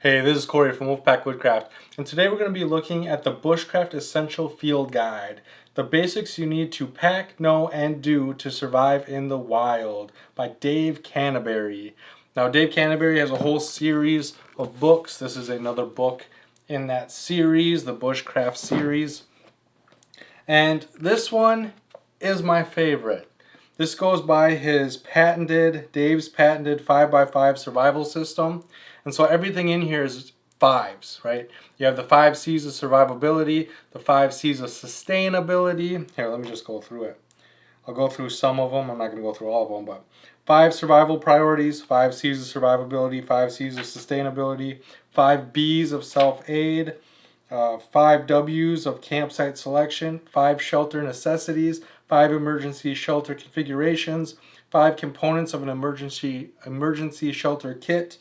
Hey, this is Corey from Wolfpack Woodcraft, and today we're going to be looking at the Bushcraft Essential Field Guide, the basics you need to pack, know, and do to survive in the wild by Dave Canterbury. Now, Dave Canterbury has a whole series of books. This is another book in that series, the Bushcraft series, and this one is my favorite. This goes by his Dave's patented 5x5 survival system. And so everything in here is fives, right? You have the 5 C's of survivability, the 5 C's of sustainability. Here, let me just go through it. I'll go through some of them. I'm not going to go through all of them, but 5 survival priorities, 5 C's of survivability, 5 C's of sustainability, 5 B's of self-aid, 5 W's of campsite selection, 5 shelter necessities, 5 emergency shelter configurations, 5 components of an emergency shelter kit,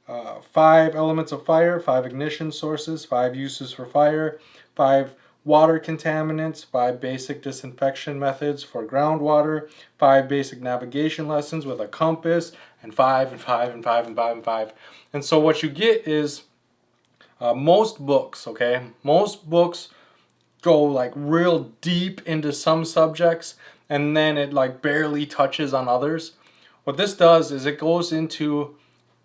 5 elements of fire, 5 ignition sources, 5 uses for fire, 5 water contaminants, 5 basic disinfection methods for groundwater, 5 basic navigation lessons with a compass, and 5 and 5 and 5 and 5 and 5. And so what you get is most books, okay? Most books go like real deep into some subjects and then it like barely touches on others. What this does is it goes into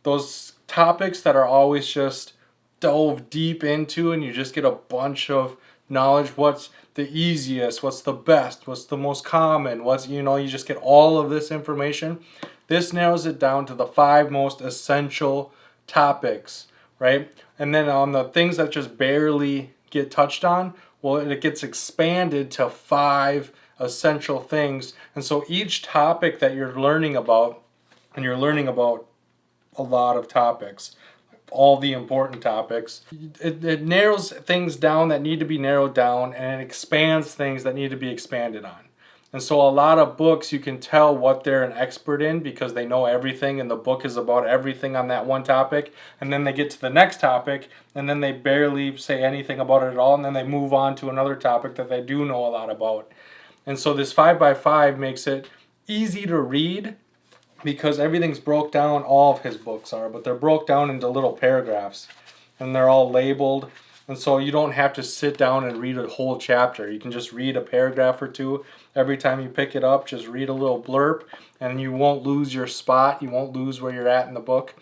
those topics that are always just dove deep into, and you just get a bunch of knowledge. What's the easiest, what's the best, what's the most common, you just get all of this information. This narrows it down to the 5 most essential topics, right? And then on the things that just barely get touched on, well, it gets expanded to 5 essential things. And so each topic that you're learning about, and you're learning about a lot of topics, all the important topics, it narrows things down that need to be narrowed down, and it expands things that need to be expanded on. And so a lot of books, you can tell what they're an expert in because they know everything, and the book is about everything on that one topic, and then they get to the next topic and then they barely say anything about it at all, and then they move on to another topic that they do know a lot about. And so this 5x5 makes it easy to read because everything's broke down. All of his books are, but they're broke down into little paragraphs and they're all labeled. And so you don't have to sit down and read a whole chapter. You can just read a paragraph or two. Every time you pick it up, just read a little blurb and you won't lose your spot. You won't lose where you're at in the book.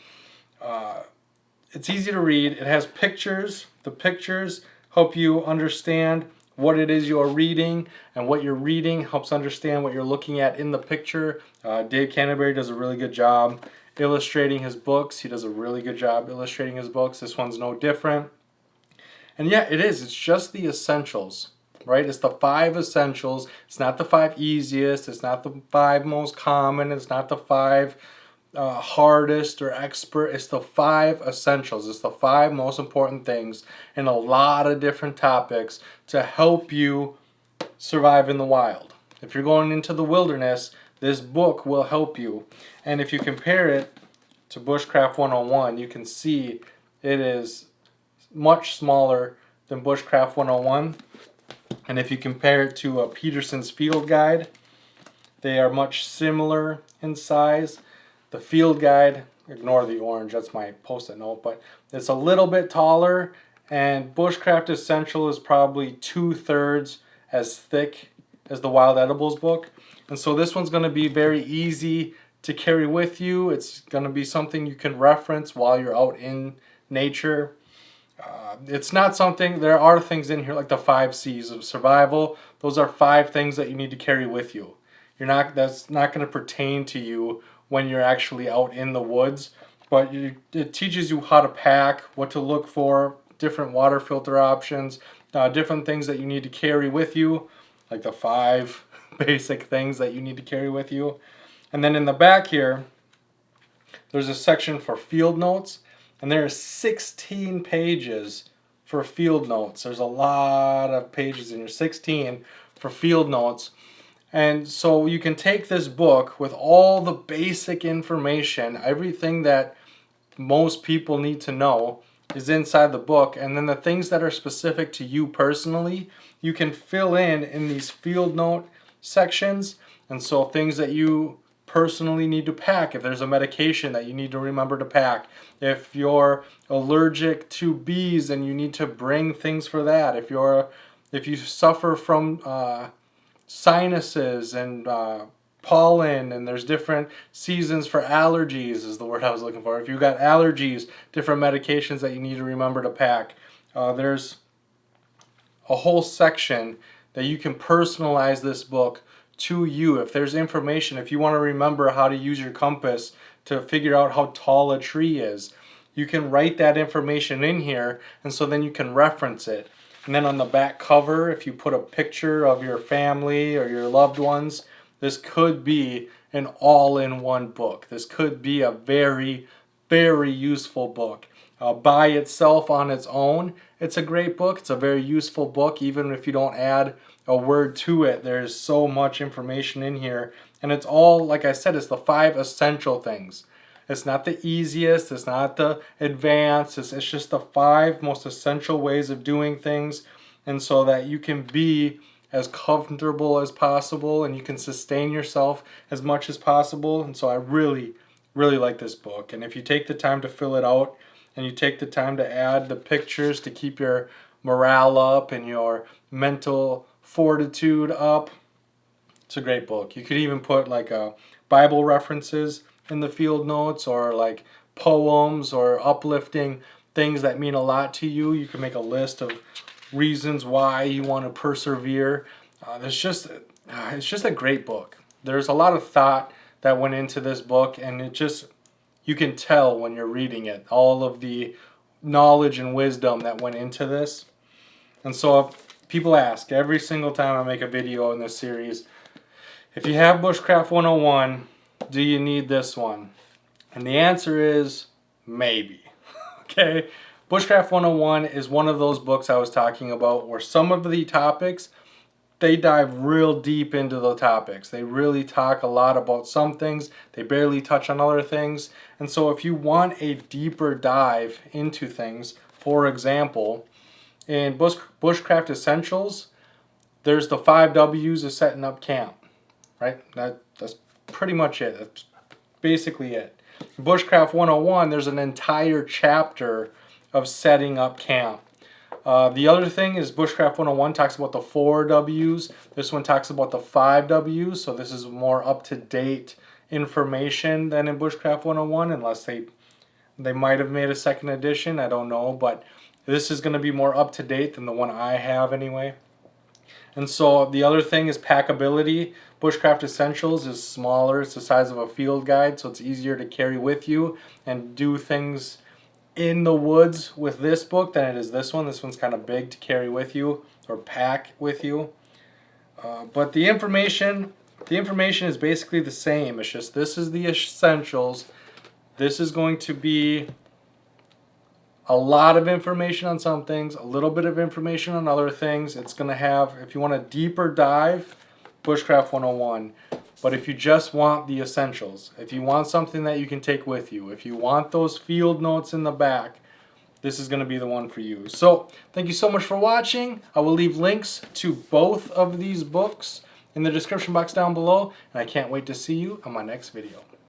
It's easy to read. It has pictures. The pictures help you understand what it is you're reading, and what you're reading helps understand what you're looking at in the picture. Dave Canterbury does a really good job illustrating his books. He does a really good job illustrating his books. This one's no different. And yeah, it is. It's just the essentials, right? It's the 5 essentials. It's not the 5 easiest. It's not the 5 most common. It's not the 5 hardest or expert. It's the 5 essentials. It's the 5 most important things in a lot of different topics to help you survive in the wild. If you're going into the wilderness, this book will help you. And if you compare it to Bushcraft 101, you can see it is much smaller than Bushcraft 101. And if you compare it to Peterson's Field Guide, they are much similar in size. The Field Guide, ignore the orange, that's my post-it note, but it's a little bit taller, and Bushcraft Essential is probably 2/3 as thick as the Wild Edibles book. And so this one's going to be very easy to carry with you. It's going to be something you can reference while you're out in nature. It's not something, there are things in here like the 5 C's of survival. Those are 5 things that you need to carry with you. That's not going to pertain to you when you're actually out in the woods, but it teaches you how to pack, what to look for, different water filter options, different things that you need to carry with you, like the 5 basic things that you need to carry with you. And then in the back here, there's a section for field notes, and there are 16 pages for field notes. There's a lot of pages in here, 16 for field notes. And so you can take this book with all the basic information, everything that most people need to know is inside the book, and then the things that are specific to you personally, you can fill in these field note sections. And so things that you personally need to pack, if there's a medication that you need to remember to pack, if you're allergic to bees and you need to bring things for that, if you suffer from sinuses and pollen, and there's different seasons for allergies is the word I was looking for. If you've got allergies, different medications that you need to remember to pack. There's a whole section that you can personalize this book to you. If there's information, if you want to remember how to use your compass to figure out how tall a tree is, you can write that information in here, and so then you can reference it. And then on the back cover, if you put a picture of your family or your loved ones, this could be an all-in-one book. This could be a very, very useful book. By itself on its own, it's a great book. It's a very useful book, even if you don't add a word to it. There's so much information in here. And it's all, like I said, it's the 5 essential things. It's not the easiest, it's not the advanced, it's just the 5 most essential ways of doing things, and so that you can be as comfortable as possible and you can sustain yourself as much as possible. And so I really, really like this book. And if you take the time to fill it out and you take the time to add the pictures to keep your morale up and your mental fortitude up, it's a great book. You could even put like Bible references in the field notes, or like poems or uplifting things that mean a lot to you. You can make a list of reasons why you want to persevere. It's just a great book. There's a lot of thought that went into this book, and you can tell when you're reading it, all of the knowledge and wisdom that went into this. And so people ask every single time I make a video in this series, if you have Bushcraft 101, do you need this one? And the answer is maybe. Okay? Bushcraft 101 is one of those books I was talking about where some of the topics, they dive real deep into the topics. They really talk a lot about some things. They barely touch on other things. And so if you want a deeper dive into things, for example, in Bushcraft Essentials, there's the 5 W's of setting up camp. Right? That's pretty much it. That's basically it. In Bushcraft 101, there's an entire chapter of setting up camp. The other thing is Bushcraft 101 talks about the 4 W's. This one talks about the 5 W's, so this is more up-to-date information than in Bushcraft 101, unless they might have made a second edition, I don't know, but this is going to be more up-to-date than the one I have anyway. And so the other thing is packability. Bushcraft Essentials is smaller. It's the size of a field guide, so it's easier to carry with you and do things in the woods with this book than it is this one. This one's kind of big to carry with you or pack with you. But the information is basically the same. It's just this is the essentials. This is going to be a lot of information on some things, a little bit of information on other things. It's going to have, if you want a deeper dive, Bushcraft 101. But if you just want the essentials, if you want something that you can take with you, if you want those field notes in the back, this is going to be the one for you. So thank you so much for watching. I will leave links to both of these books in the description box down below, and I can't wait to see you on my next video.